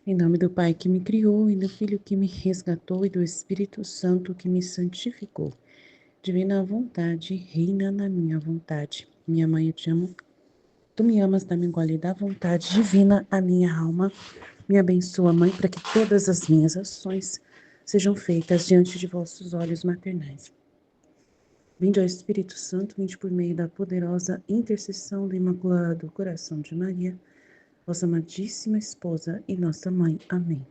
Em nome do Pai que me criou, e do Filho que me resgatou, e do Espírito Santo que me santificou. Divina vontade, reina na minha vontade. Minha mãe, eu te amo. Tu me amas, dá-me igual da vontade divina a minha alma. Me abençoa, Mãe, para que todas as minhas ações sejam feitas diante de vossos olhos maternais. Vinde ao Espírito Santo, vinde por meio da poderosa intercessão do Imaculado Coração de Maria, vossa amadíssima esposa e nossa mãe. Amém.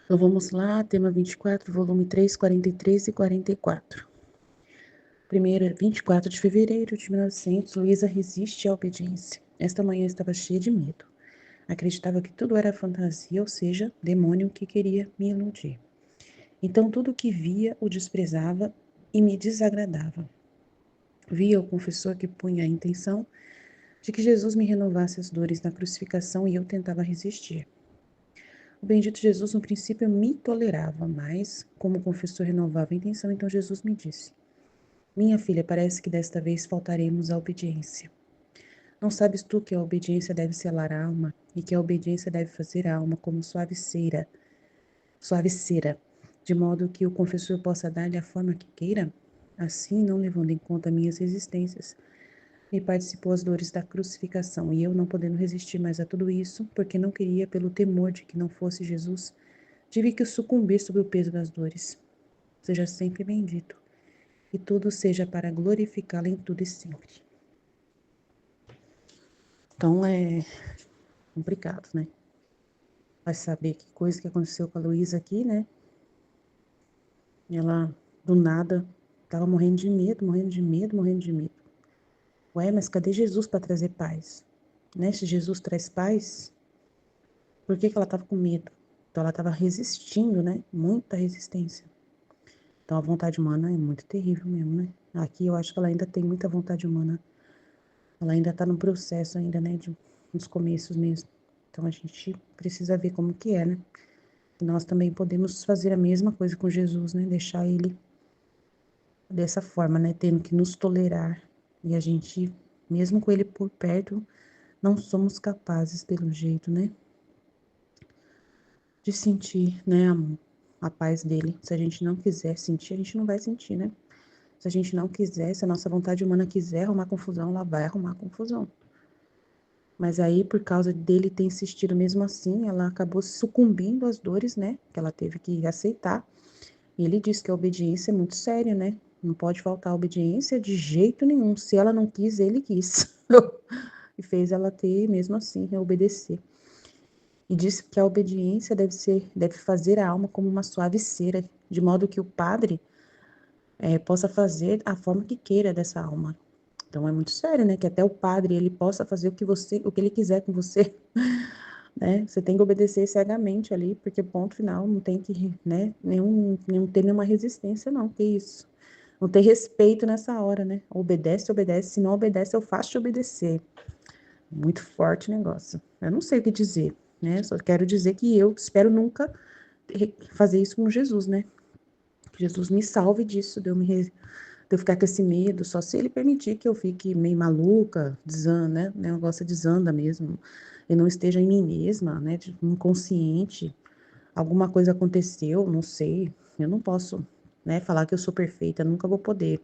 Então vamos lá, tema 24, volume 3, 43 e 44. Primeira, 24 de fevereiro de 1900, Luísa resiste à obediência. Esta manhã estava cheia de medo. Acreditava que tudo era fantasia, ou seja, demônio que queria me iludir. Então tudo o que via o desprezava e me desagradava. Via o confessor que punha a intenção de que Jesus me renovasse as dores da crucificação e eu tentava resistir. O bendito Jesus, no princípio, me tolerava, mas, como o confessor renovava a intenção, então Jesus me disse: Minha filha, parece que desta vez faltaremos à obediência. Não sabes tu que a obediência deve selar a alma e que a obediência deve fazer a alma como suave cera, de modo que o confessor possa dar-lhe a forma que queira? Assim, não levando em conta minhas resistências, me participou as dores da crucificação, e eu, não podendo resistir mais a tudo isso, porque não queria, pelo temor de que não fosse Jesus, tive que sucumbir sob o peso das dores. Seja sempre bendito, e tudo seja para glorificá-lo em tudo e sempre. Então é complicado, né? Vai saber que coisa que aconteceu com a Luísa aqui, né? Ela, do nada, tava morrendo de medo, morrendo de medo, morrendo de medo. Ué, mas cadê Jesus para trazer paz? Né? Se Jesus traz paz, por que que ela tava com medo? Então ela tava resistindo, né? Muita resistência. Então a vontade humana é muito terrível mesmo, né? Aqui eu acho que ela ainda tem muita vontade humana. Ela ainda tá no processo ainda, né? Nos começos mesmo. Então a gente precisa ver como que é, né? Nós também podemos fazer a mesma coisa com Jesus, né? Deixar ele dessa forma, né? Tendo que nos tolerar. E a gente, mesmo com ele por perto, não somos capazes, pelo jeito, né? De sentir, né, a paz dele. Se a gente não quiser sentir, a gente não vai sentir, né? Se a gente não quiser, se a nossa vontade humana quiser arrumar confusão, ela vai arrumar confusão. Mas aí, por causa dele ter insistido mesmo assim, ela acabou sucumbindo às dores, né? Que ela teve que aceitar. E ele disse que a obediência é muito séria, né? Não pode faltar obediência de jeito nenhum. Se ela não quis, ele quis. E fez ela ter, mesmo assim, obedecer. E disse que a obediência deve fazer a alma como uma suave cera, de modo que o padre possa fazer a forma que queira dessa alma. Então é muito sério, né? Que até o padre ele possa fazer o que ele quiser com você, né? Você tem que obedecer cegamente ali, porque ponto final, não tem que, né? Não tem nenhuma resistência, não. Que isso? Não tem respeito nessa hora, né? Obedece, obedece. Se não obedece, eu faço te obedecer. Muito forte o negócio. Eu não sei o que dizer, né? Só quero dizer que eu espero nunca fazer isso com Jesus, né? Que Jesus me salve disso, de eu ficar com esse medo, só se ele permitir que eu fique meio maluca, né? O negócio desanda mesmo, e não esteja em mim mesma, né? Inconsciente, alguma coisa aconteceu, não sei, eu não posso, né? Falar que eu sou perfeita, nunca vou poder.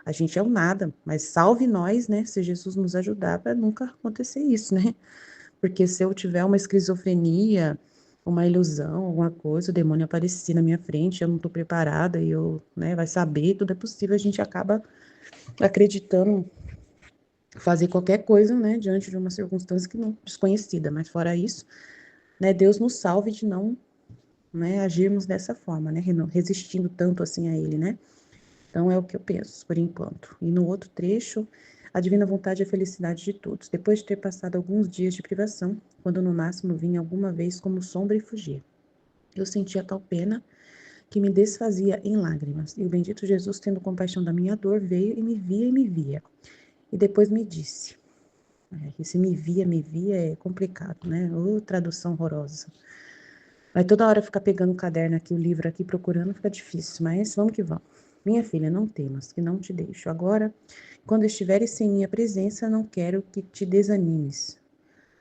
A gente é o nada, mas salve nós, né? Se Jesus nos ajudar para nunca acontecer isso, né? Porque se eu tiver uma esquizofrenia, uma ilusão, alguma coisa, o demônio aparecer na minha frente, eu não estou preparada e eu, né, vai saber, tudo é possível, a gente acaba acreditando fazer qualquer coisa, né, diante de uma circunstância que não desconhecida, mas fora isso, né, Deus nos salve de não, né, agirmos dessa forma, né, resistindo tanto assim a ele, né? Então, é o que eu penso, por enquanto. E no outro trecho, a divina vontade é a felicidade de todos. Depois de ter passado alguns dias de privação, quando no máximo vinha alguma vez como sombra e fugia, eu sentia tal pena que me desfazia em lágrimas. E o bendito Jesus, tendo compaixão da minha dor, veio e me via. E depois me disse. Esse me via é complicado, né? Ô, tradução horrorosa. Vai toda hora ficar pegando o caderno aqui, o livro aqui, procurando, fica difícil, mas vamos que vamos. Minha filha, não temas, que não te deixo. Agora, quando estiveres sem minha presença, não quero que te desanimes.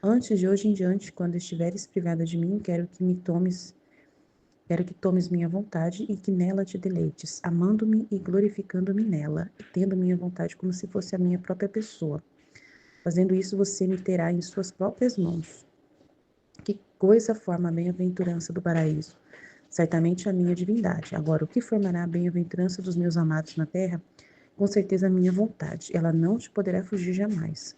Antes de hoje em diante, quando estiveres privada de mim, quero que tomes minha vontade e que nela te deleites, amando-me e glorificando-me nela, e tendo minha vontade como se fosse a minha própria pessoa. Fazendo isso, você me terá em suas próprias mãos. Que coisa forma a bem-aventurança do paraíso? Certamente a minha divindade. Agora, o que formará a bem-aventurança dos meus amados na terra? Com certeza a minha vontade. Ela não te poderá fugir jamais.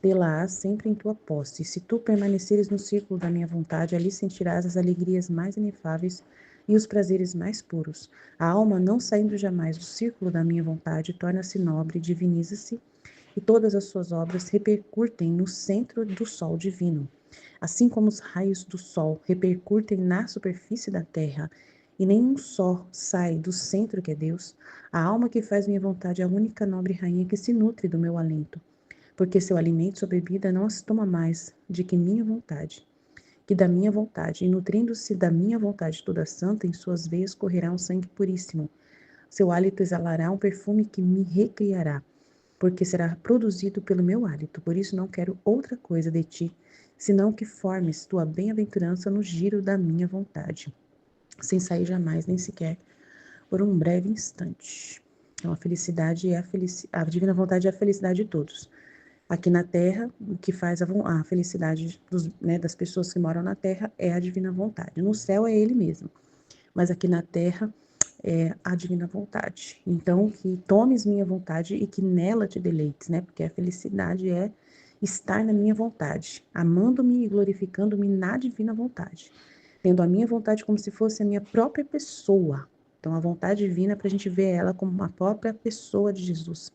Tê-la-ás sempre em tua posse. E se tu permaneceres no círculo da minha vontade, ali sentirás as alegrias mais inefáveis e os prazeres mais puros. A alma, não saindo jamais do círculo da minha vontade, torna-se nobre, diviniza-se, e todas as suas obras repercutem no centro do sol divino. Assim como os raios do sol repercutem na superfície da terra, e nenhum só sai do centro que é Deus, a alma que faz minha vontade é a única nobre rainha que se nutre do meu alento, porque seu alimento, sua bebida, não se toma mais de que minha vontade, que da minha vontade, e nutrindo-se da minha vontade toda santa, em suas veias correrá um sangue puríssimo. Seu hálito exalará um perfume que me recriará, porque será produzido pelo meu hálito. Por isso não quero outra coisa de ti, senão que formes tua bem-aventurança no giro da minha vontade, sem sair jamais, nem sequer por um breve instante. Então, a divina vontade é a felicidade de todos. Aqui na Terra, o que faz a felicidade das pessoas que moram na Terra é a divina vontade. No céu é Ele mesmo, mas aqui na Terra é a divina vontade. Então, que tomes minha vontade e que nela te deleites, né? Porque a felicidade é estar na minha vontade, amando-me e glorificando-me na divina vontade, tendo a minha vontade como se fosse a minha própria pessoa. Então, a vontade divina é para a gente ver ela como uma própria pessoa de Jesus.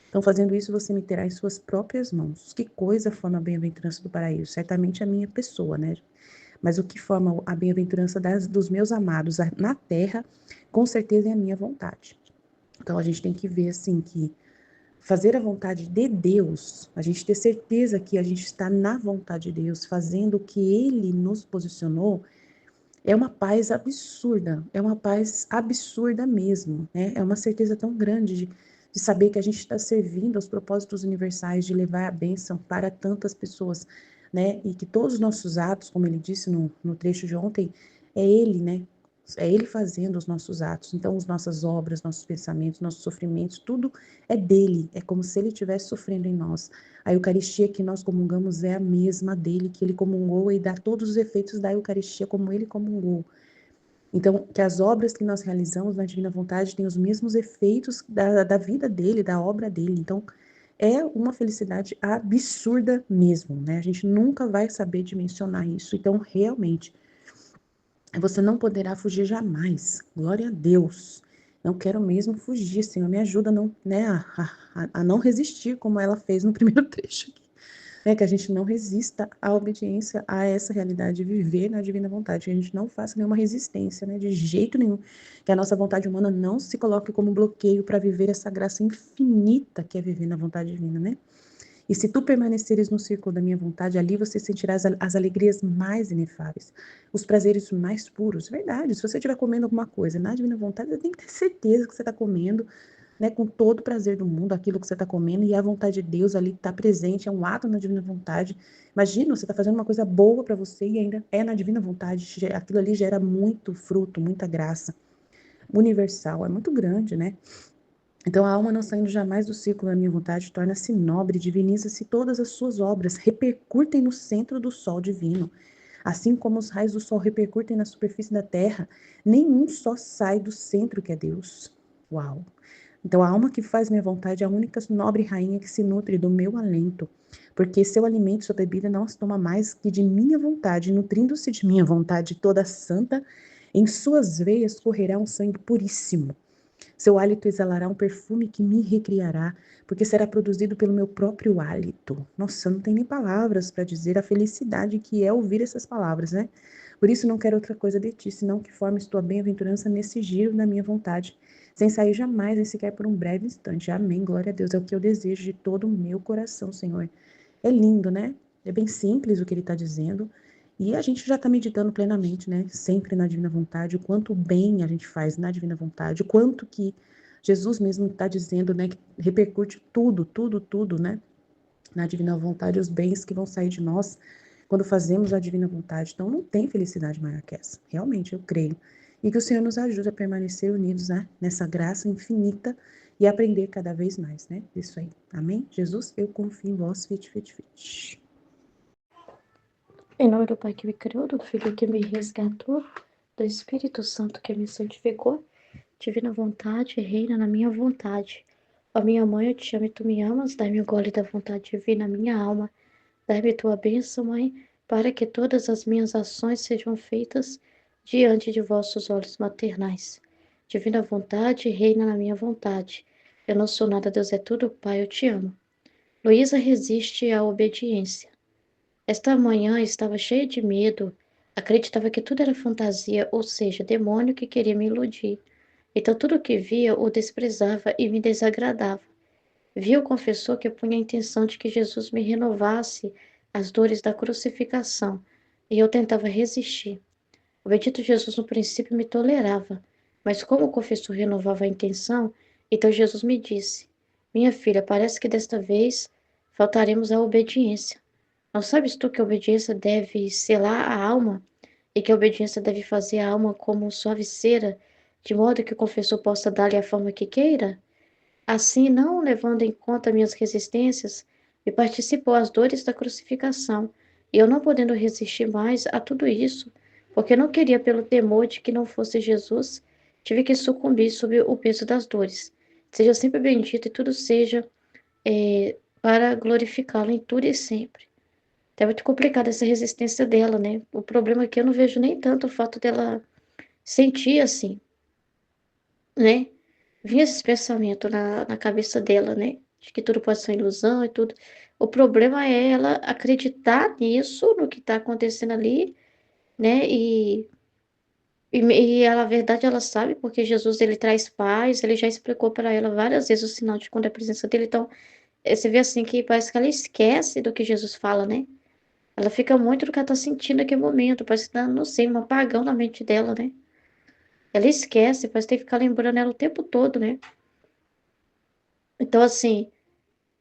Então, fazendo isso, você me terá em suas próprias mãos. Que coisa forma a bem-aventurança do paraíso? Certamente a minha pessoa, né? Mas o que forma a bem-aventurança dos meus amados na terra, com certeza é a minha vontade. Então, a gente tem que ver, assim, que fazer a vontade de Deus, a gente ter certeza que a gente está na vontade de Deus, fazendo o que Ele nos posicionou, é uma paz absurda, é uma paz absurda mesmo, né? É uma certeza tão grande de saber que a gente está servindo aos propósitos universais de levar a bênção para tantas pessoas, né? E que todos os nossos atos, como ele disse no trecho de ontem, é Ele, né? É Ele fazendo os nossos atos. Então, as nossas obras, nossos pensamentos, nossos sofrimentos, tudo é dele. É como se Ele estivesse sofrendo em nós. A Eucaristia que nós comungamos é a mesma dele, que Ele comungou e dá todos os efeitos da Eucaristia como Ele comungou. Então, que as obras que nós realizamos na Divina Vontade têm os mesmos efeitos da vida dele, da obra dele. Então, é uma felicidade absurda mesmo, né? A gente nunca vai saber dimensionar isso. Então, realmente, você não poderá fugir jamais. Glória a Deus. Não quero mesmo fugir, Senhor. Me ajuda a não, né, a não resistir, como ela fez no primeiro trecho aqui. Que a gente não resista à obediência a essa realidade de viver na divina vontade, que a gente não faça nenhuma resistência, né, de jeito nenhum, que a nossa vontade humana não se coloque como bloqueio para viver essa graça infinita que é viver na vontade divina, né? E se tu permaneceres no círculo da minha vontade, ali você sentirá as alegrias mais inefáveis, os prazeres mais puros. Verdade, se você estiver comendo alguma coisa na divina vontade, você tem que ter certeza que você está comendo, né, com todo o prazer do mundo, aquilo que você está comendo, e a vontade de Deus ali está presente, é um ato na divina vontade. Imagina, você está fazendo uma coisa boa para você e ainda é na divina vontade, aquilo ali gera muito fruto, muita graça universal, é muito grande, né? Então a alma, não saindo jamais do círculo da minha vontade, torna-se nobre, diviniza-se, todas as suas obras repercutem no centro do sol divino. Assim como os raios do sol repercutem na superfície da terra, nenhum só sai do centro que é Deus. Uau! Então, a alma que faz minha vontade é a única nobre rainha que se nutre do meu alento, porque seu alimento, sua bebida não se toma mais que de minha vontade, nutrindo-se de minha vontade toda santa, em suas veias correrá um sangue puríssimo. Seu hálito exalará um perfume que me recriará, porque será produzido pelo meu próprio hálito. Nossa, não tem nem palavras para dizer a felicidade que é ouvir essas palavras, né? Por isso não quero outra coisa de ti, senão que formes tua bem-aventurança nesse giro da minha vontade, sem sair jamais, nem sequer por um breve instante. Amém, glória a Deus, é o que eu desejo de todo o meu coração, Senhor. É lindo, né? É bem simples o que ele está dizendo, e a gente já está meditando plenamente, né? Sempre na divina vontade, o quanto bem a gente faz na divina vontade, o quanto que Jesus mesmo está dizendo, né? Que repercute tudo, tudo, tudo, né? na divina vontade, os bens que vão sair de nós quando fazemos a divina vontade. Então, não tem felicidade maior que essa. Realmente, eu creio. E que o Senhor nos ajude a permanecer unidos, né, nessa graça infinita e aprender cada vez mais, né? Isso aí. Amém? Jesus, eu confio em vós. Fit, fit, fit. Em nome do Pai que me criou, do Filho que me resgatou, do Espírito Santo que me santificou, divina vontade, reina na minha vontade. Ó minha mãe, eu te amo e tu me amas, dai-me o gole da vontade divina na minha alma. Dai-me tua bênção, Mãe, para que todas as minhas ações sejam feitas diante de vossos olhos maternais. Divina vontade, reina na minha vontade. Eu não sou nada, Deus é tudo, Pai, eu te amo. Luísa resiste à obediência. Esta manhã estava cheia de medo, acreditava que tudo era fantasia, ou seja, demônio que queria me iludir. Então tudo o que via o desprezava e me desagradava. Vi o confessor que punha a intenção de que Jesus me renovasse as dores da crucificação, e eu tentava resistir. O bendito Jesus no princípio me tolerava, mas como o confessor renovava a intenção, então Jesus me disse: Minha filha, parece que desta vez faltaremos à obediência. Não sabes tu que a obediência deve selar a alma, e que a obediência deve fazer a alma como suave cera, de modo que o confessor possa dar-lhe a forma que queira? Assim, não levando em conta minhas resistências, me participou as dores da crucificação, e eu não podendo resistir mais a tudo isso, porque não queria pelo temor de que não fosse Jesus, tive que sucumbir sob o peso das dores. Seja sempre bendito e tudo seja para glorificá-lo em tudo e sempre. É muito complicada essa resistência dela, né? O problema é que eu não vejo nem tanto o fato dela sentir assim, né? Vinha esse pensamento na cabeça dela, né? De que tudo pode ser uma ilusão e tudo. O problema é ela acreditar nisso, no que está acontecendo ali, né? E ela, a verdade, ela sabe, porque Jesus, ele traz paz, ele já explicou para ela várias vezes o sinal de quando é a presença dele. Então, você vê assim que parece que ela esquece do que Jesus fala, né? Ela fica muito no que ela tá sentindo naquele momento, parece que tá, não sei, um apagão na mente dela, né? Ela esquece, parece que tem que ficar lembrando ela o tempo todo, né? Então, assim,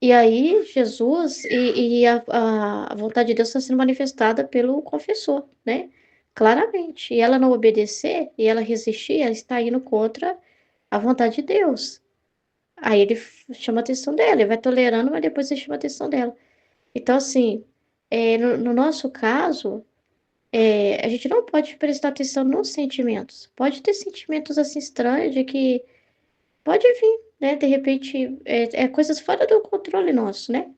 e aí Jesus e a vontade de Deus está sendo manifestada pelo confessor, né? Claramente. E ela não obedecer, e ela resistir, ela está indo contra a vontade de Deus. Aí ele chama a atenção dela, ele vai tolerando, mas depois ele chama a atenção dela. Então, assim, no nosso caso, a gente não pode prestar atenção nos sentimentos. Pode ter sentimentos assim estranhos de que pode vir, né? De repente, coisas fora do controle nosso, né?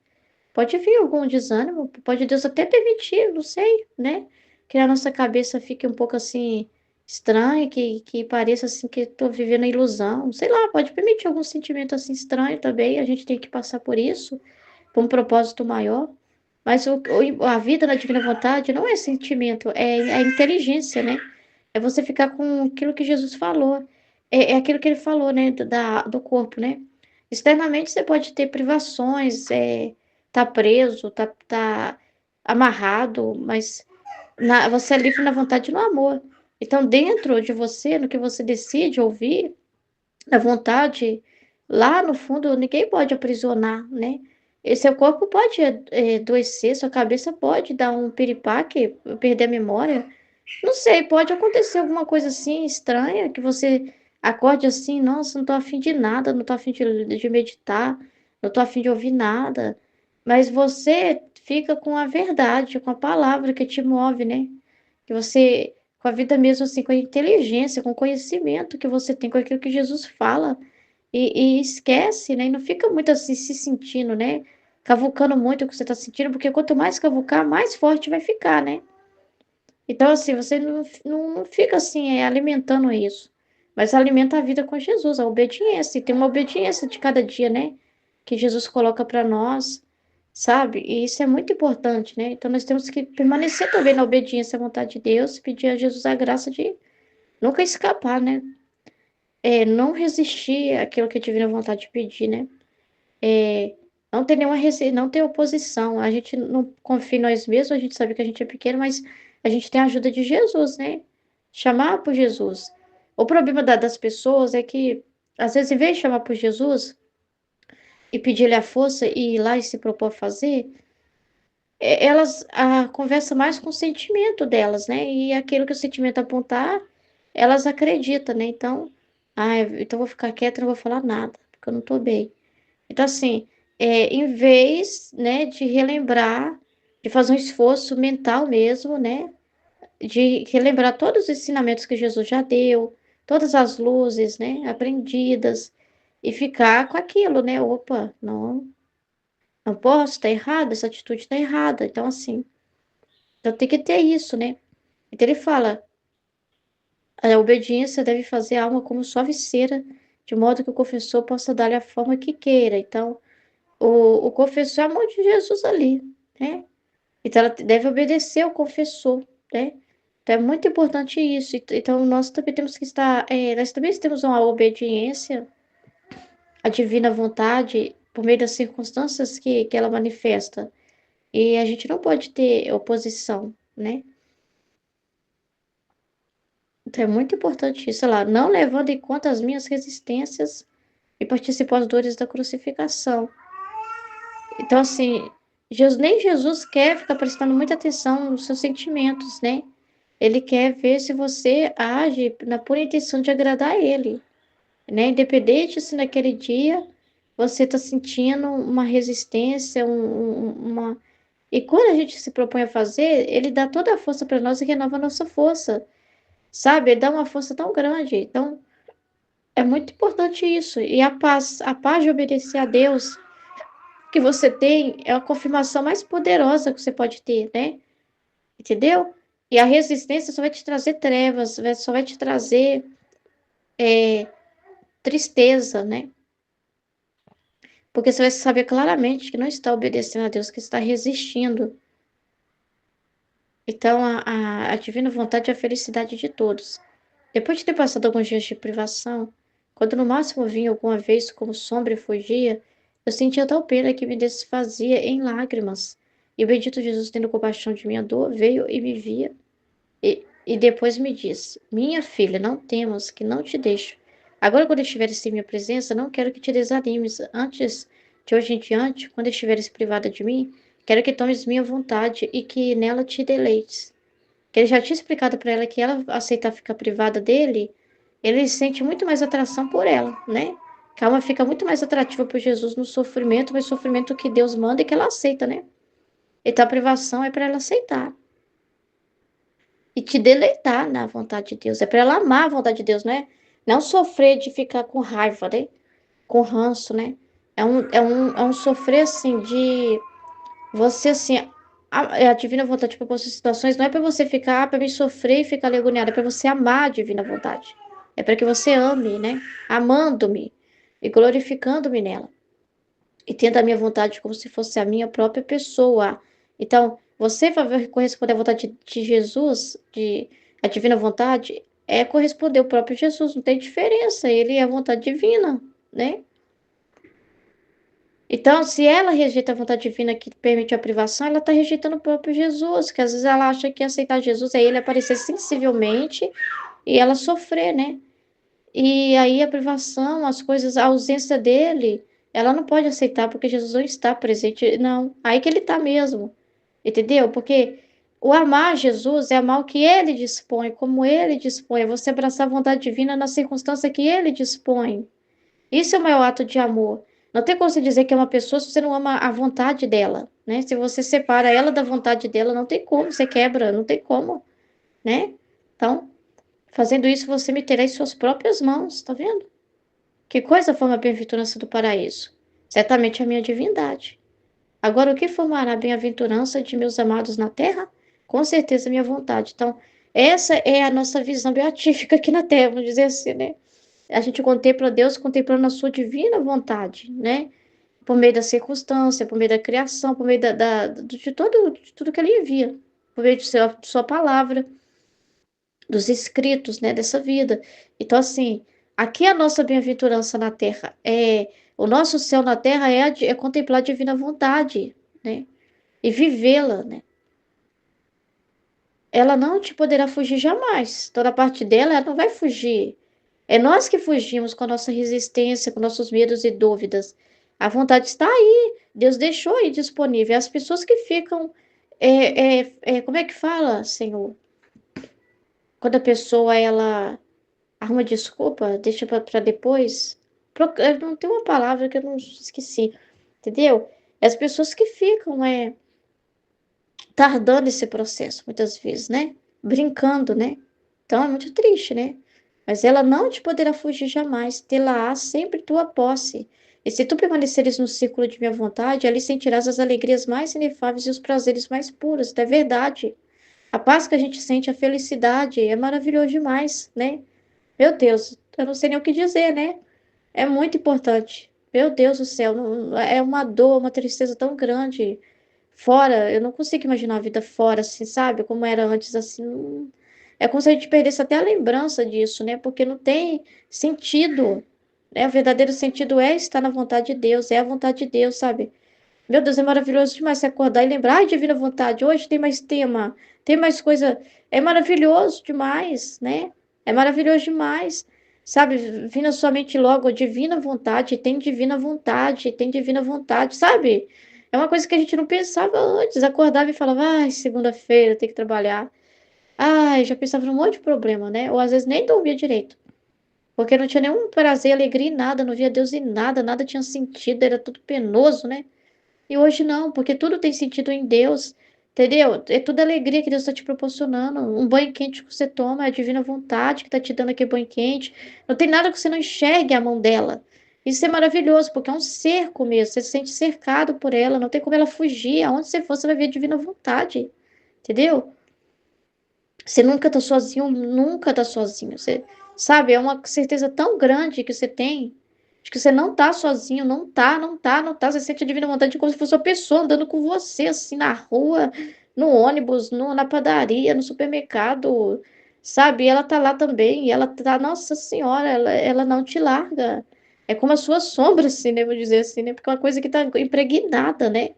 Pode vir algum desânimo, pode Deus até permitir, não sei, né? Que a nossa cabeça fique um pouco assim estranha, que pareça assim que estou vivendo a ilusão. Sei lá, pode permitir algum sentimento assim estranho também. A gente tem que passar por isso, por um propósito maior. Mas a vida na divina vontade não é sentimento, é a inteligência, né? É você ficar com aquilo que Jesus falou. É aquilo que ele falou, né? Do corpo, né? Externamente você pode ter privações, tá preso, tá amarrado, mas você é livre na vontade e no amor. Então, dentro de você, no que você decide ouvir, na vontade, lá no fundo, ninguém pode aprisionar, né? E seu corpo pode adoecer, sua cabeça pode dar um piripaque, perder a memória. Não sei, pode acontecer alguma coisa assim estranha, que você acorde assim, nossa, não tô afim de nada, não tô afim de meditar, não tô afim de ouvir nada. Mas você fica com a verdade, com a palavra que te move, né? Que você, com a vida mesmo assim, com a inteligência, com o conhecimento que você tem, com aquilo que Jesus fala, e esquece, né? E não fica muito assim se sentindo, né? Cavucando muito o que você tá sentindo, porque quanto mais cavucar, mais forte vai ficar, né? Então, assim, você não fica assim, alimentando isso, mas alimenta a vida com Jesus, a obediência, e tem uma obediência de cada dia, né? Que Jesus coloca para nós, sabe? E isso é muito importante, né? Então, nós temos que permanecer também na obediência à vontade de Deus, pedir a Jesus a graça de nunca escapar, né? Não resistir àquilo que a divina vontade de pedir, né? É, não ter não ter oposição. A gente não confia em nós mesmos, a gente sabe que a gente é pequeno, mas a gente tem a ajuda de Jesus, né? Chamar por Jesus. O problema das pessoas é que, às vezes, em vez de chamar por Jesus, e pedir-lhe a força e ir lá e se propor a fazer, elas conversa mais com o sentimento delas, né, e aquilo que o sentimento apontar, elas acreditam, né, então: então eu vou ficar quieta, não vou falar nada, porque eu não tô bem". Então assim, em vez, né, de relembrar, de fazer um esforço mental mesmo, né, de relembrar todos os ensinamentos que Jesus já deu, todas as luzes, né, aprendidas, e ficar com aquilo, né: "Opa, não posso, tá errado, essa atitude tá errada". Então assim, então tem que ter isso, né. Então ele fala: "A obediência deve fazer a alma como suave cera, de modo que o confessor possa dar-lhe a forma que queira". Então, o confessor é a mão de Jesus ali, né. Então ela deve obedecer ao confessor, né. Então é muito importante isso. Então nós também temos que estar, nós também temos uma obediência à divina vontade por meio das circunstâncias que ela manifesta. E a gente não pode ter oposição, né. Então é muito importante isso, olha lá, não levando em conta as minhas resistências e participou as dores da crucificação. Então, assim, nem Jesus quer ficar prestando muita atenção nos seus sentimentos, né? Ele quer ver se você age na pura intenção de agradar a ele, né? Independente se naquele dia você está sentindo uma resistência, uma. E quando a gente se propõe a fazer, ele dá toda a força para nós e renova a nossa força, sabe? Ele dá uma força tão grande. Então, é muito importante isso. E a paz de obedecer a Deus que você tem é a confirmação mais poderosa que você pode ter, né? Entendeu? E a resistência só vai te trazer trevas, só vai te trazer eh, tristeza, né? Porque você vai saber claramente que não está obedecendo a Deus, que está resistindo. Então, a divina vontade é a felicidade de todos. Depois de ter passado alguns dias de privação, quando no máximo vinha alguma vez como sombra e fugia, eu sentia tal pena que me desfazia em lágrimas. E o bendito Jesus, tendo compaixão de minha dor, veio e me via. E depois me disse: Minha filha, não temas, que não te deixo. Agora, quando estiveres em minha presença, não quero que te desanimes. Antes, de hoje em diante, quando estiveres privada de mim, quero que tomes minha vontade e que nela te deleites. Que ele já tinha explicado para ela que ela aceitar ficar privada dele, ele sente muito mais atração por ela, né? Que a alma fica muito mais atrativa por Jesus no sofrimento, mas sofrimento que Deus manda e que ela aceita, né? Então a privação é para ela aceitar e te deleitar na vontade de Deus. É para ela amar a vontade de Deus, né? Não sofrer de ficar com raiva, né? Com ranço, né? É um sofrer assim de você assim. A divina vontade para essas situações não é para você ficar, para me sofrer e ficar ali agoniada, é para você amar a divina vontade. É para que você ame, né? Amando-me e glorificando-me nela. E tendo a minha vontade como se fosse a minha própria pessoa. Então, você vai corresponder à vontade de Jesus, a divina vontade, é corresponder ao próprio Jesus, não tem diferença, ele é a vontade divina, né? Então, se ela rejeita a vontade divina que permite a privação, ela está rejeitando o próprio Jesus, que às vezes ela acha que aceitar Jesus é ele aparecer sensivelmente e ela sofrer, né? E aí a privação, as coisas, a ausência dele, ela não pode aceitar porque Jesus não está presente. Não, aí que ele está mesmo, entendeu? Porque o amar Jesus é amar o que ele dispõe, como ele dispõe, é você abraçar a vontade divina na circunstância que ele dispõe. Isso é o maior ato de amor. Não tem como você dizer que é uma pessoa se você não ama a vontade dela, né? Se você separa ela da vontade dela, não tem como, você quebra, não tem como, né? Então, fazendo isso, você me terá em suas próprias mãos, tá vendo? Que coisa forma a bem-aventurança do paraíso? Certamente a minha divindade. Agora, o que formará a bem-aventurança de meus amados na terra? Com certeza, a minha vontade. Então, essa é a nossa visão beatífica aqui na terra, vamos dizer assim, né? A gente contempla Deus contemplando a sua divina vontade, né? Por meio da circunstância, por meio da criação, por meio de tudo que ele envia, por meio de sua palavra, dos escritos, né, dessa vida. Então, assim, aqui a nossa bem-aventurança na terra o nosso céu na terra é contemplar a divina vontade, né? E vivê-la, né? Ela não te poderá fugir jamais. Toda parte dela, ela não vai fugir. É nós que fugimos com a nossa resistência, com nossos medos e dúvidas. A vontade está aí. Deus deixou aí disponível. As pessoas que ficam, como é que fala, Senhor? Quando a pessoa, ela arruma desculpa, deixa para depois. Não tem uma palavra que eu não esqueci, entendeu? As pessoas que ficam, tardando esse processo, muitas vezes, né? Brincando, né? Então é muito triste, né? Mas ela não te poderá fugir jamais, tê-la-á sempre tua posse. E se tu permaneceres no círculo de minha vontade, ali sentirás as alegrias mais inefáveis e os prazeres mais puros. Isso é verdade. A paz que a gente sente, a felicidade, é maravilhoso demais, né? Meu Deus, eu não sei nem o que dizer, né? É muito importante. Meu Deus do céu, é uma dor, uma tristeza tão grande. Fora, eu não consigo imaginar a vida fora, assim, sabe? Como era antes, assim. É como se a gente perdesse até a lembrança disso, né? Porque não tem sentido, né? O verdadeiro sentido é estar na vontade de Deus, é a vontade de Deus, sabe? Meu Deus, é maravilhoso demais você acordar e lembrar, ai, divina vontade, hoje tem mais tema, tem mais coisa. É maravilhoso demais, né? É maravilhoso demais. Sabe, vir na sua mente logo, divina vontade, tem divina vontade, tem divina vontade, sabe? É uma coisa que a gente não pensava antes. Acordava e falava, ai, segunda-feira, tem que trabalhar. Ai, já pensava num monte de problema, né? Ou às vezes nem dormia direito. Porque não tinha nenhum prazer, alegria em nada, não via Deus em nada, nada tinha sentido, era tudo penoso, né? E hoje não, porque tudo tem sentido em Deus, entendeu? É tudo alegria que Deus está te proporcionando. Um banho quente que você toma, é a divina vontade que está te dando aquele banho quente. Não tem nada que você não enxergue a mão dela. Isso é maravilhoso, porque é um cerco mesmo. Você se sente cercado por ela, não tem como ela fugir. Aonde você for, você vai ver a divina vontade, entendeu? Você nunca tá sozinho, nunca tá sozinho. Você, sabe, é uma certeza tão grande que você tem de que você não tá sozinho, não tá, não tá, não tá. Você sente a divina vontade como se fosse uma pessoa andando com você, assim, na rua, no ônibus, na padaria, no supermercado, sabe? E ela tá lá também, e ela tá, nossa senhora, ela não te larga. É como a sua sombra, assim, né? Vou dizer assim, né? Porque é uma coisa que tá impregnada, né?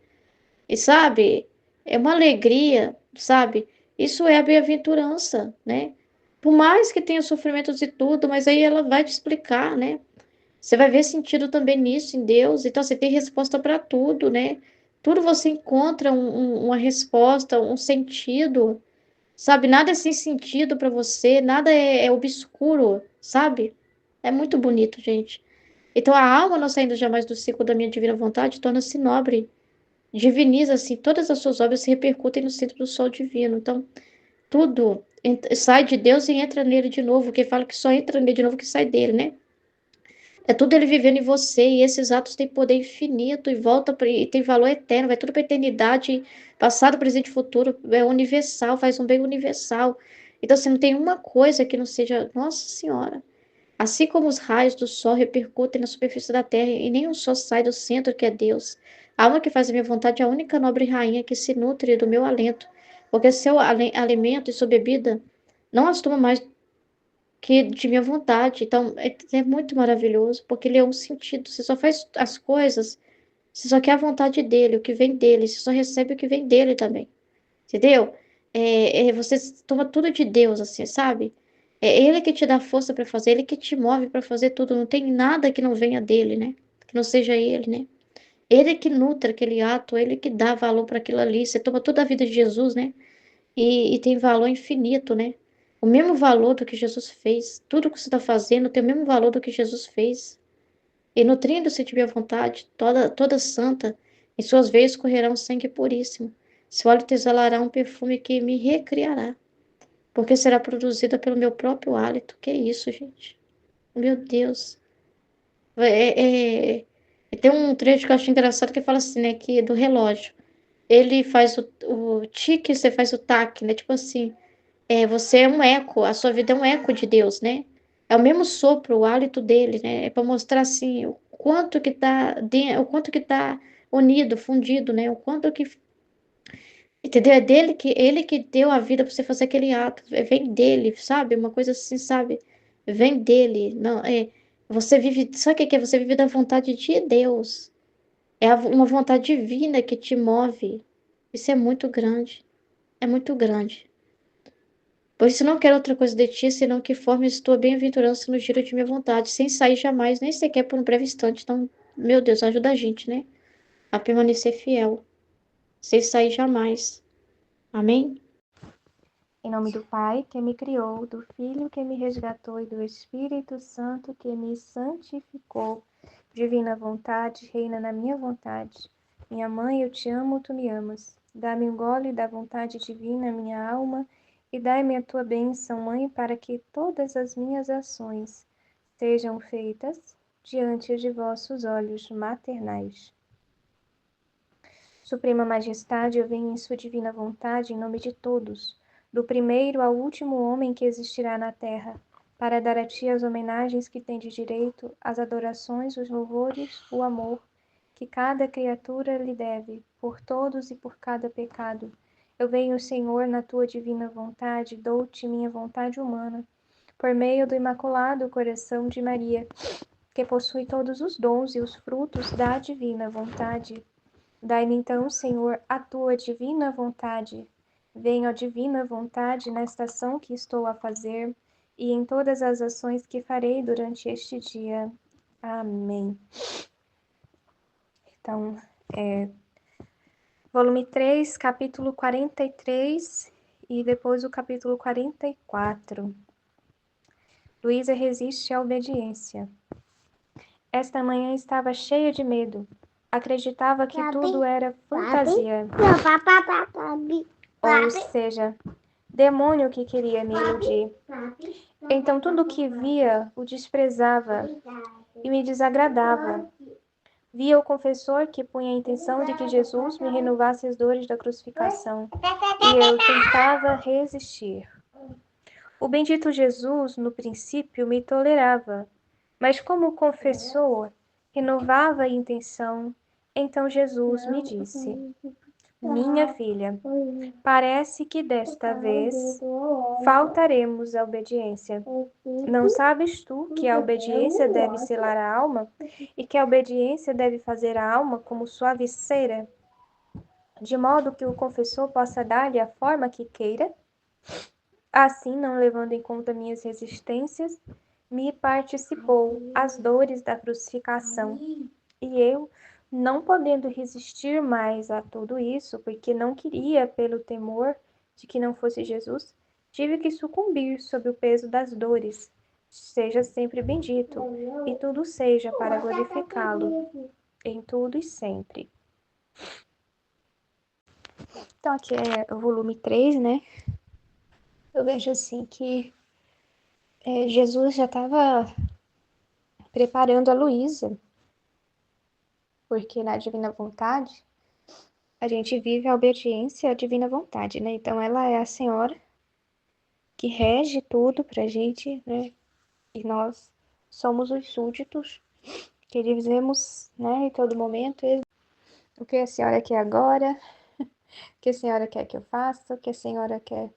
E sabe, é uma alegria, sabe? Isso é a bem-aventurança, né? Por mais que tenha sofrimentos e tudo, mas aí ela vai te explicar, né? Você vai ver sentido também nisso, em Deus. Então, você tem resposta para tudo, né? Tudo você encontra uma resposta, um sentido, sabe? Nada é sem sentido para você, nada é obscuro, sabe? É muito bonito, gente. Então, a alma, não saindo jamais do ciclo da minha divina vontade, torna-se nobre, diviniza, assim, todas as suas obras se repercutem no centro do sol divino. Então, tudo sai de Deus e entra nele de novo, que fala que só entra nele de novo que sai dele, né? É tudo ele vivendo em você, e esses atos têm poder infinito e volta e tem valor eterno, vai tudo para a eternidade, passado, presente e futuro, é universal, faz um bem universal. Então, assim, não tem uma coisa que não seja, Nossa Senhora. Assim como os raios do sol repercutem na superfície da terra e nenhum só sai do centro que é Deus. A alma que faz a minha vontade é a única nobre rainha que se nutre do meu alento, porque seu alimento e sua bebida não as toma mais que de minha vontade. Então, é muito maravilhoso, porque ele é um sentido. Você só faz as coisas, você só quer a vontade dele, o que vem dele, você só recebe o que vem dele também. Entendeu? Você toma tudo de Deus, assim, sabe? É Ele que te dá força para fazer, Ele que te move para fazer tudo. Não tem nada que não venha dele, né? Que não seja Ele, né? Ele que nutre aquele ato, Ele que dá valor para aquilo ali. Você toma toda a vida de Jesus, né? E tem valor infinito, né? O mesmo valor do que Jesus fez. Tudo que você está fazendo tem o mesmo valor do que Jesus fez. E nutrindo-se de minha vontade, toda santa, em suas veias correrá um sangue puríssimo. Seu hálito exalará um perfume que me recriará, porque será produzida pelo meu próprio hálito. Que isso, gente? Meu Deus. É, é- Tem um trecho que eu acho engraçado que fala assim, né? Que do relógio. Ele faz o tique, você faz o taque, né? Tipo assim, você é um eco, a sua vida é um eco de Deus, né? É o mesmo sopro, o hálito dele, né? É para mostrar assim o quanto que tá unido, fundido, né? O quanto que, entendeu? É dele que ele que deu a vida para você fazer aquele ato, vem dele, sabe? Uma coisa assim, sabe? Vem dele. Não, você vive, sabe o que que é? Você vive da vontade de Deus. É uma vontade divina que te move. Isso é muito grande. É muito grande. Por isso não quero outra coisa de ti, senão que formes tua bem-aventurança no giro de minha vontade, sem sair jamais, nem sequer por um breve instante. Então, Meu Deus, ajuda a gente, né? A permanecer fiel, sem sair jamais. Amém? Em nome do Pai, que me criou, do Filho que me resgatou e do Espírito Santo que me santificou. Divina vontade, reina na minha vontade. Minha mãe, eu te amo, tu me amas. Dá-me um gole da vontade divina, minha alma, e dai-me a tua bênção, Mãe, para que todas as minhas ações sejam feitas diante de vossos olhos maternais. Suprema Majestade, eu venho em sua divina vontade, em nome de todos, do primeiro ao último homem que existirá na terra, para dar a ti as homenagens que tem de direito, as adorações, os louvores, o amor, que cada criatura lhe deve, por todos e por cada pecado. Eu venho, Senhor, na tua divina vontade, dou-te minha vontade humana, por meio do imaculado coração de Maria, que possui todos os dons e os frutos da divina vontade. Dai-me então, Senhor, a tua divina vontade. Venha a divina vontade nesta ação que estou a fazer e em todas as ações que farei durante este dia. Amém. Então, volume 3, capítulo 43 e depois o capítulo 44. Luísa resiste à obediência. Esta manhã estava cheia de medo. Acreditava que tudo era fantasia. Ou seja, demônio que queria me iludir. Então tudo o que via o desprezava e me desagradava. Via o confessor que punha a intenção de que Jesus me renovasse as dores da crucificação, e eu tentava resistir. O bendito Jesus, no princípio, me tolerava, mas como o confessor renovava a intenção, então Jesus me disse: Minha filha, parece que desta vez faltaremos à obediência. Não sabes tu que a obediência deve selar a alma e que a obediência deve fazer a alma como suave cera, de modo que o confessor possa dar-lhe a forma que queira? Assim, não levando em conta minhas resistências, me participou as dores da crucificação. E eu, não podendo resistir mais a tudo isso, porque não queria, pelo temor de que não fosse Jesus, tive que sucumbir sob o peso das dores. Seja sempre bendito, e tudo seja para glorificá-lo, em tudo e sempre. Então, aqui é o volume 3, né? Eu vejo assim que Jesus já estava preparando a Luísa, porque na divina vontade a gente vive a obediência à divina vontade, né? Então ela é a senhora que rege tudo pra gente, né? E nós somos os súditos que dizemos, né, em todo momento, o que a senhora quer agora, o que a senhora quer que eu faça, o que a senhora quer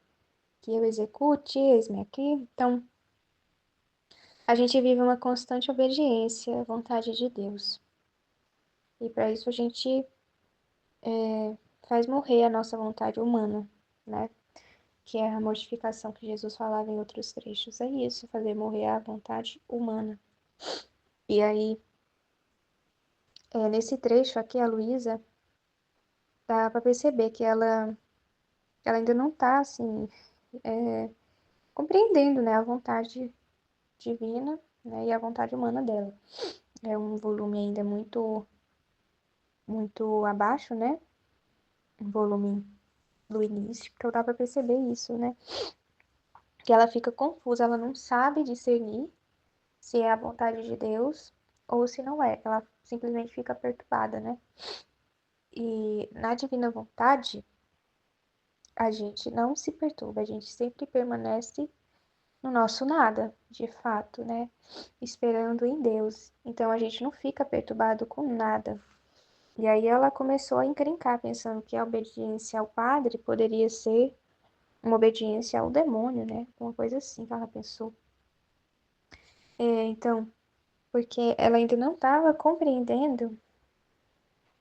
que eu execute, eis-me aqui. Então, a gente vive uma constante obediência à vontade de Deus. E para isso a gente faz morrer a nossa vontade humana, né? Que é a mortificação que Jesus falava em outros trechos. É isso, fazer morrer a vontade humana. E aí, nesse trecho aqui, a Luísa, dá para perceber que ela ainda não está, assim, compreendendo, né, a vontade divina, né, e a vontade humana dela. É um volume ainda muito, muito abaixo, né? Um volume do início, então dá para perceber isso, né? Que ela fica confusa, ela não sabe discernir se é a vontade de Deus ou se não é. Ela simplesmente fica perturbada, né? E na divina vontade, a gente não se perturba, a gente sempre permanece no nosso nada, de fato, né? Esperando em Deus. Então a gente não fica perturbado com nada. E aí ela começou a encrencar, pensando que a obediência ao padre poderia ser uma obediência ao demônio, né? Uma coisa assim que ela pensou. Então, porque ela ainda não estava compreendendo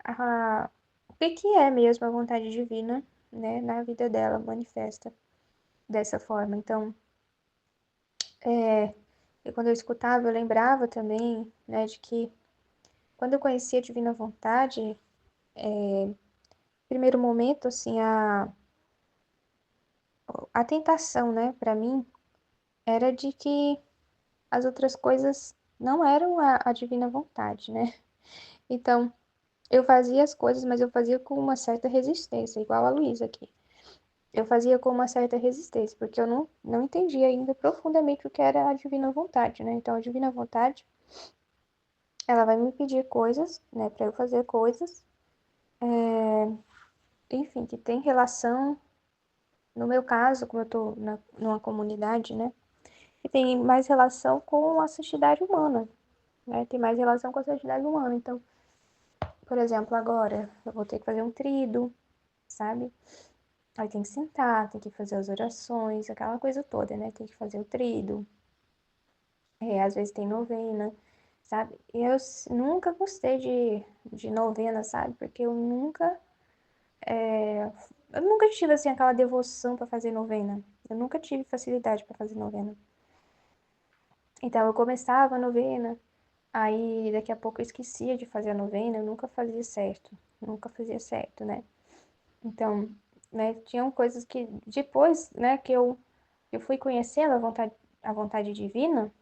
o que é mesmo a vontade divina, né, na vida dela, manifesta dessa forma. Então, quando eu escutava, eu lembrava também, né, de que quando eu conheci a Divina Vontade, primeiro momento, assim, a tentação, né, para mim, era de que as outras coisas não eram a Divina Vontade, né? Então, eu fazia as coisas, mas eu fazia com uma certa resistência, igual a Luísa aqui. Eu fazia com uma certa resistência, porque eu não entendia ainda profundamente o que era a Divina Vontade, né? Então, a Divina Vontade, ela vai me pedir coisas, né, para eu fazer coisas, enfim, que tem relação, no meu caso, como eu tô numa comunidade, né, que tem mais relação com a santidade humana, né, tem mais relação com a santidade humana. Então, por exemplo, agora eu vou ter que fazer um trido, sabe? Aí tem que sentar, tem que fazer as orações, aquela coisa toda, né? Tem que fazer o trido, às vezes tem novena, sabe? E eu nunca gostei de novena, sabe? Porque eu nunca tive, assim, aquela devoção para fazer novena. Eu nunca tive facilidade para fazer novena. Então, eu começava a novena, aí daqui a pouco eu esquecia de fazer a novena, eu nunca fazia certo. Nunca fazia certo, né? Então, né, tinham coisas que depois, né, que eu fui conhecendo a vontade divina,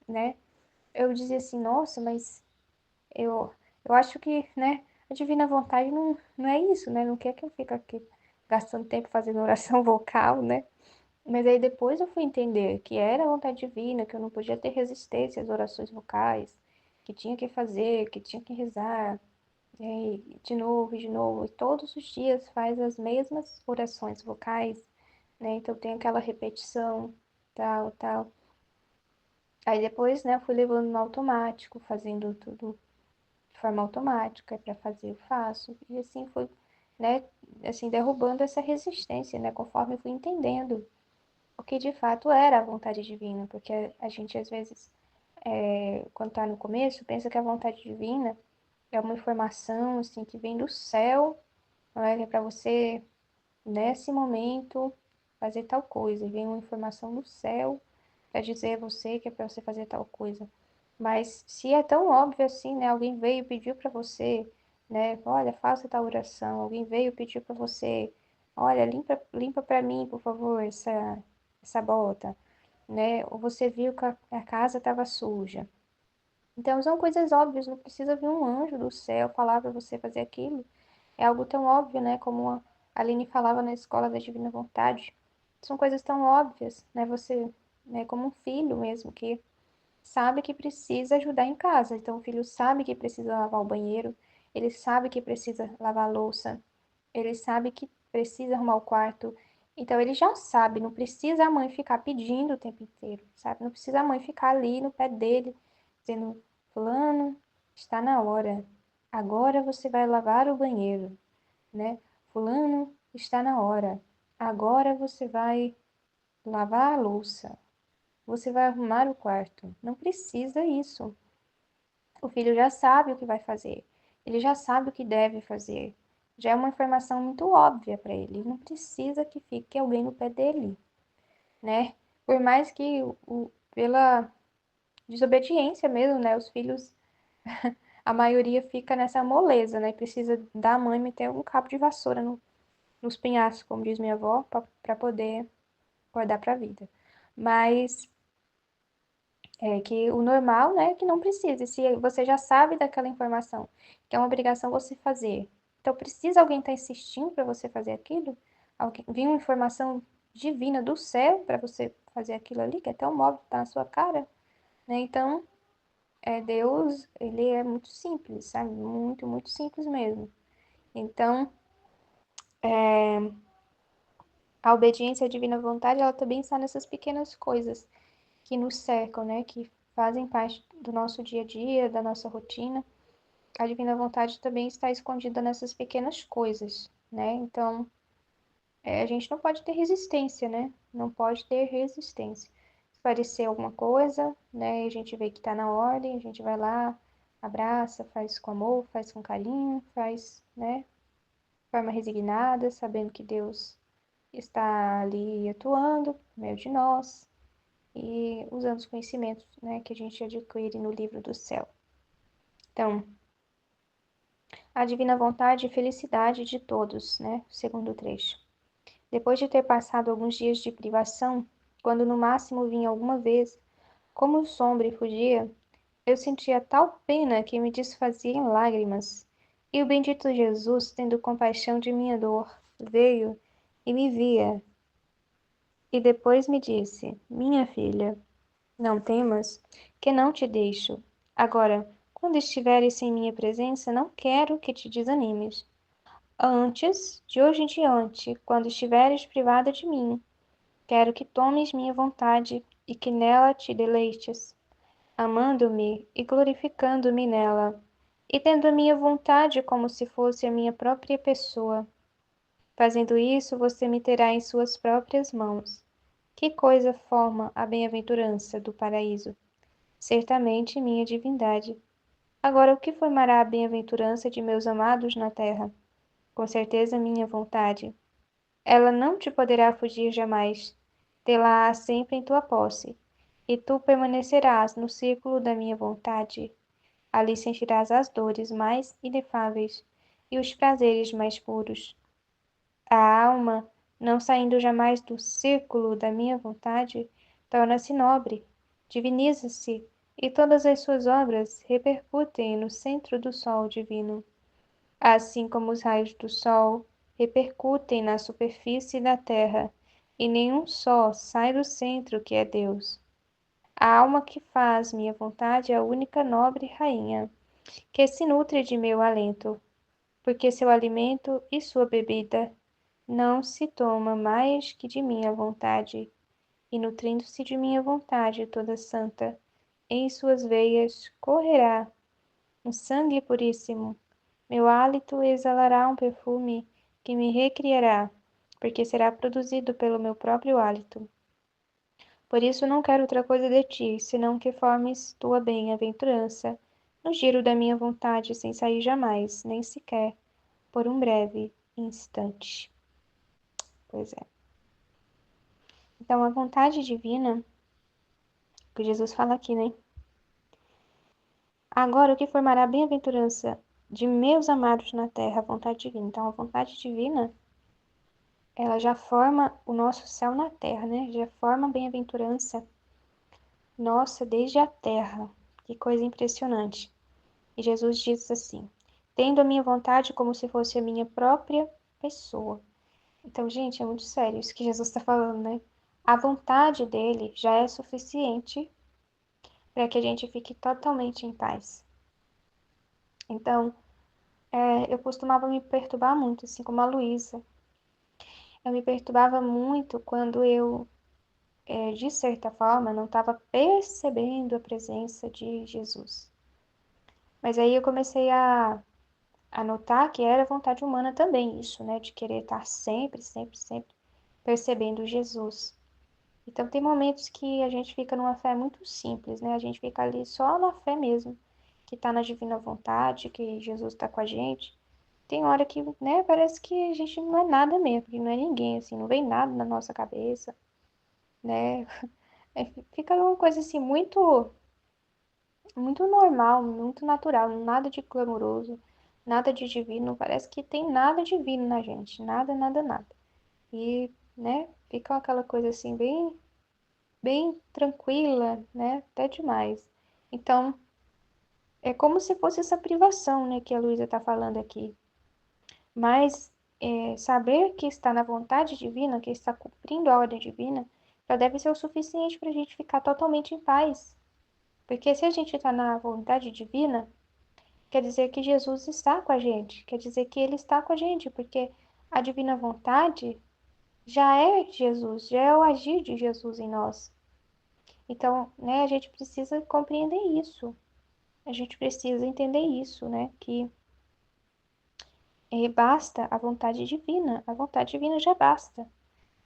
né, eu dizia assim, nossa, mas eu, eu acho que, né, a divina vontade não é isso, né, não quer que eu fique aqui gastando tempo fazendo oração vocal, né, mas aí depois eu fui entender que era a vontade divina, que eu não podia ter resistência às orações vocais, que tinha que fazer, que tinha que rezar, e aí, de novo, e todos os dias faz as mesmas orações vocais, né? Então tem aquela repetição, tal, tal. Aí depois, né, eu fui levando no automático, fazendo tudo de forma automática, para fazer eu faço. E assim fui, né, assim, derrubando essa resistência, né, conforme eu fui entendendo o que de fato era a vontade divina, porque a gente às vezes, quando está no começo, pensa que a vontade divina é uma informação assim que vem do céu, não é? Que é para você nesse momento fazer tal coisa. E vem uma informação do céu para dizer a você que é para você fazer tal coisa. Mas se é tão óbvio assim, né? Alguém veio e pediu para você, né? Olha, faça tal oração. Alguém veio e pediu para você, olha, limpa para mim, por favor, essa bota, né? Ou você viu que a casa estava suja. Então, são coisas óbvias, não precisa vir um anjo do céu falar para você fazer aquilo. É algo tão óbvio, né? Como a Aline falava na escola da Divina Vontade. São coisas tão óbvias, né? Você, né, como um filho mesmo, que sabe que precisa ajudar em casa. Então, o filho sabe que precisa lavar o banheiro, ele sabe que precisa lavar a louça, ele sabe que precisa arrumar o quarto. Então, ele já sabe, não precisa a mãe ficar pedindo o tempo inteiro, sabe? Não precisa a mãe ficar ali no pé dele, dizendo: Fulano, está na hora. Agora você vai lavar o banheiro, né? Fulano, está na hora. Agora você vai lavar a louça. Você vai arrumar o quarto. Não precisa isso. O filho já sabe o que vai fazer. Ele já sabe o que deve fazer. Já é uma informação muito óbvia para ele. Ele não precisa que fique alguém no pé dele, né? Por mais que pela desobediência mesmo, né? Os filhos, a maioria fica nessa moleza, né? Precisa da mãe meter um cabo de vassoura nos penhascos, como diz minha avó, para poder acordar para a vida. Mas é que o normal, né, é que não precise. Se você já sabe daquela informação, que é uma obrigação você fazer. Então, precisa alguém estar insistindo para você fazer aquilo? Alguém, vir uma informação divina do céu para você fazer aquilo ali, que é tão óbvio, tá na sua cara, né? Então, Deus, ele é muito simples, sabe? Muito, muito simples mesmo. Então, a obediência à divina vontade, ela também está nessas pequenas coisas que nos cercam, né? Que fazem parte do nosso dia a dia, da nossa rotina. A divina vontade também está escondida nessas pequenas coisas, né? Então, a gente não pode ter resistência, né? Não pode ter resistência. Se parecer alguma coisa, né? A gente vê que está na ordem, a gente vai lá, abraça, faz com amor, faz com carinho, faz, né? De forma resignada, sabendo que Deus está ali atuando no meio de nós e usando os conhecimentos, né, que a gente adquire no livro do céu. Então, a divina vontade e felicidade de todos, né? Segundo trecho. Depois de ter passado alguns dias de privação, quando no máximo vinha alguma vez, como sombra e fugia, eu sentia tal pena que me desfazia em lágrimas. E o bendito Jesus, tendo compaixão de minha dor, veio e me via, e depois me disse: Minha filha, não temas, que não te deixo. Agora, quando estiveres em minha presença, não quero que te desanimes. Antes, de hoje em diante, quando estiveres privada de mim, quero que tomes minha vontade e que nela te deleites, amando-me e glorificando-me nela, e tendo a minha vontade como se fosse a minha própria pessoa. Fazendo isso, você me terá em suas próprias mãos. Que coisa forma a bem-aventurança do paraíso? Certamente minha divindade. Agora, o que formará a bem-aventurança de meus amados na terra? Com certeza minha vontade. Ela não te poderá fugir jamais. Tê-la-á sempre em tua posse, e tu permanecerás no círculo da minha vontade. Ali sentirás as dores mais inefáveis e os prazeres mais puros. A alma, não saindo jamais do círculo da minha vontade, torna-se nobre, diviniza-se, e todas as suas obras repercutem no centro do sol divino, assim como os raios do sol repercutem na superfície da terra, e nenhum só sai do centro que é Deus. A alma que faz minha vontade é a única nobre rainha, que se nutre de meu alento, porque seu alimento e sua bebida não se toma mais que de minha vontade, e nutrindo-se de minha vontade toda santa, em suas veias correrá um sangue puríssimo. Meu hálito exalará um perfume que me recriará, porque será produzido pelo meu próprio hálito. Por isso não quero outra coisa de ti, senão que formes tua bem-aventurança no giro da minha vontade, sem sair jamais, nem sequer por um breve instante. Pois é. Então, a vontade divina, que Jesus fala aqui, né? Agora, o que formará a bem-aventurança de meus amados na terra, a vontade divina. Então, a vontade divina, ela já forma o nosso céu na terra, né? Já forma a bem-aventurança nossa desde a terra. Que coisa impressionante. E Jesus diz assim: tendo a minha vontade como se fosse a minha própria pessoa. Então, gente, é muito sério isso que Jesus está falando, né? A vontade dele já é suficiente para que a gente fique totalmente em paz. Então, eu costumava me perturbar muito, assim como a Luísa. Eu me perturbava muito quando eu, de certa forma, não estava percebendo a presença de Jesus. Mas aí eu comecei a notar que era vontade humana também isso, né? De querer estar sempre, sempre, sempre percebendo Jesus. Então, tem momentos que a gente fica numa fé muito simples, né? A gente fica ali só na fé mesmo, que está na divina vontade, que Jesus está com a gente. Tem hora que, né, parece que a gente não é nada mesmo, que não é ninguém, assim, não vem nada na nossa cabeça, né? Fica uma coisa assim muito normal, muito natural, nada de glamouroso, nada de divino, parece que tem nada divino na gente, nada, nada, nada. E, né, fica aquela coisa assim bem tranquila, né? Até demais. Então, é como se fosse essa privação, né, que a Luísa está falando aqui. Mas saber que está na vontade divina, que está cumprindo a ordem divina, já deve ser o suficiente para a gente ficar totalmente em paz. Porque se a gente está na vontade divina, quer dizer que Jesus está com a gente, quer dizer que Ele está com a gente, porque a divina vontade já é Jesus, já é o agir de Jesus em nós. Então, né, a gente precisa compreender isso. A gente precisa entender isso, né? Que basta a vontade divina já basta,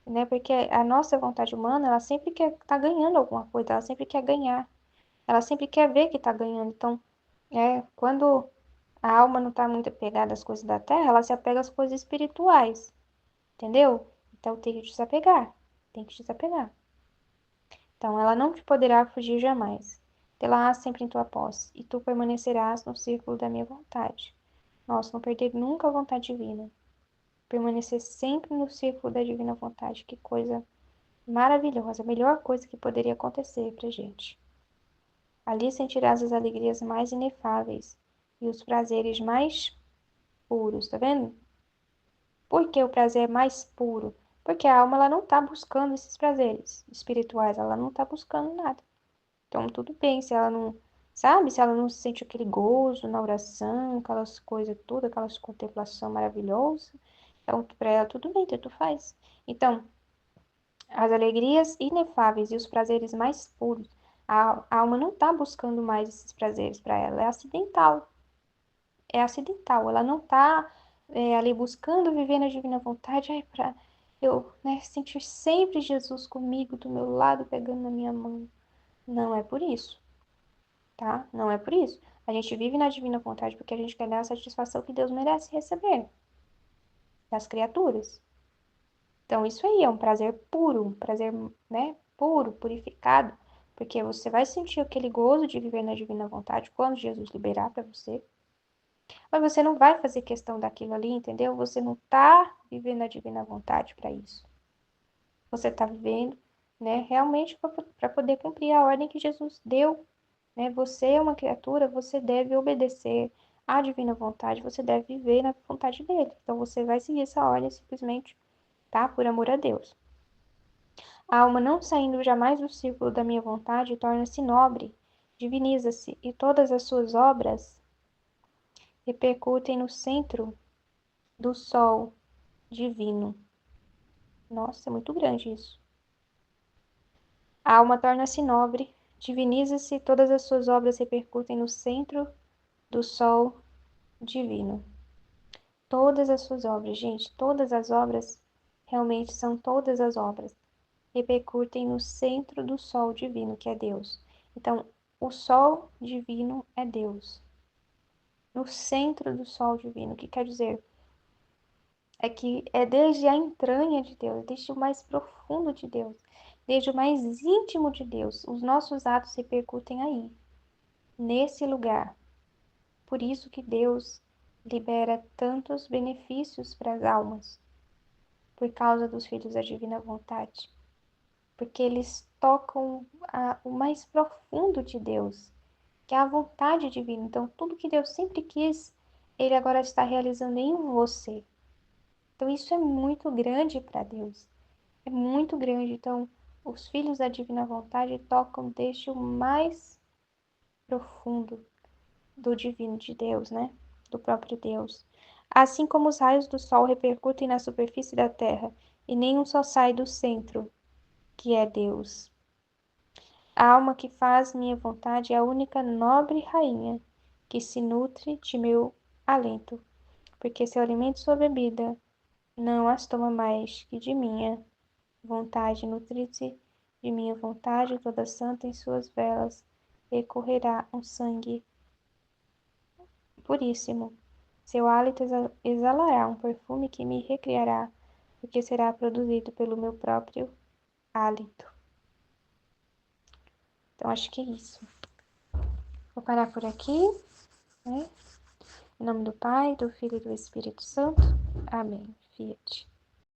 né? Porque a nossa vontade humana, ela sempre quer estar ganhando alguma coisa, ela sempre quer ganhar, ela sempre quer ver que está ganhando. Então, quando a alma não está muito apegada às coisas da terra, ela se apega às coisas espirituais, entendeu? Então, tem que desapegar, tem que desapegar. Então, ela não te poderá fugir jamais. Tê-la sempre em tua posse, e tu permanecerás no círculo da minha vontade. Nossa, não perder nunca a vontade divina. Permanecer sempre no círculo da divina vontade. Que coisa maravilhosa. A melhor coisa que poderia acontecer pra gente. Ali sentirás as alegrias mais inefáveis e os prazeres mais puros, tá vendo? Por que o prazer é mais puro? Porque a alma ela não está buscando esses prazeres espirituais, ela não está buscando nada. Então, tudo bem, se ela não, sabe, se ela não sente aquele gozo na oração, aquelas coisas tudo, aquelas contemplação maravilhosa, então, para ela, tudo bem, tanto faz. Então, as alegrias inefáveis e os prazeres mais puros, a alma não está buscando mais esses prazeres para ela, é acidental. É acidental, ela não está ali buscando viver na divina vontade, para eu, né, sentir sempre Jesus comigo, do meu lado, pegando na minha mão. Não é por isso, tá? Não é por isso. A gente vive na divina vontade porque a gente quer dar a satisfação que Deus merece receber das criaturas. Então, isso aí é um prazer puro, um prazer, né, puro, purificado, porque você vai sentir aquele gozo de viver na divina vontade quando Jesus liberar para você. Mas você não vai fazer questão daquilo ali, entendeu? Você não tá vivendo a divina vontade para isso. Você tá vivendo, né, realmente para poder cumprir a ordem que Jesus deu, né? Você é uma criatura, você deve obedecer à divina vontade, você deve viver na vontade dele. Então você vai seguir essa ordem simplesmente, tá? Por amor a Deus. A alma não saindo jamais do círculo da minha vontade torna-se nobre, diviniza-se, e todas as suas obras repercutem no centro do sol divino. Nossa, é muito grande isso. A alma torna-se nobre, diviniza-se, todas as suas obras repercutem no centro do sol divino. Todas as suas obras, gente, todas as obras, realmente são todas as obras, repercutem no centro do sol divino, que é Deus. Então, o sol divino é Deus. No centro do sol divino, o que quer dizer? É que é desde a entranha de Deus, desde o mais profundo de Deus, desde o mais íntimo de Deus. Os nossos atos repercutem aí, nesse lugar. Por isso que Deus libera tantos benefícios para as almas, por causa dos filhos da divina vontade. Porque eles tocam o mais profundo de Deus, que é a vontade divina. Então, tudo que Deus sempre quis, Ele agora está realizando em você. Então, isso é muito grande para Deus. É muito grande. Então, os filhos da divina vontade tocam desde o mais profundo do divino de Deus, né? Do próprio Deus. Assim como os raios do sol repercutem na superfície da terra, e nenhum só sai do centro, que é Deus. A alma que faz minha vontade é a única nobre rainha, que se nutre de meu alento, porque seu alimento e sua bebida não as toma mais que de minha vontade, nutre-se de minha vontade, toda santa em suas velas, recorrerá um sangue puríssimo. Seu hálito exalará um perfume que me recriará, porque será produzido pelo meu próprio hálito. Então, acho que é isso. Vou parar por aqui, né? Em nome do Pai, do Filho e do Espírito Santo. Amém. Fiat.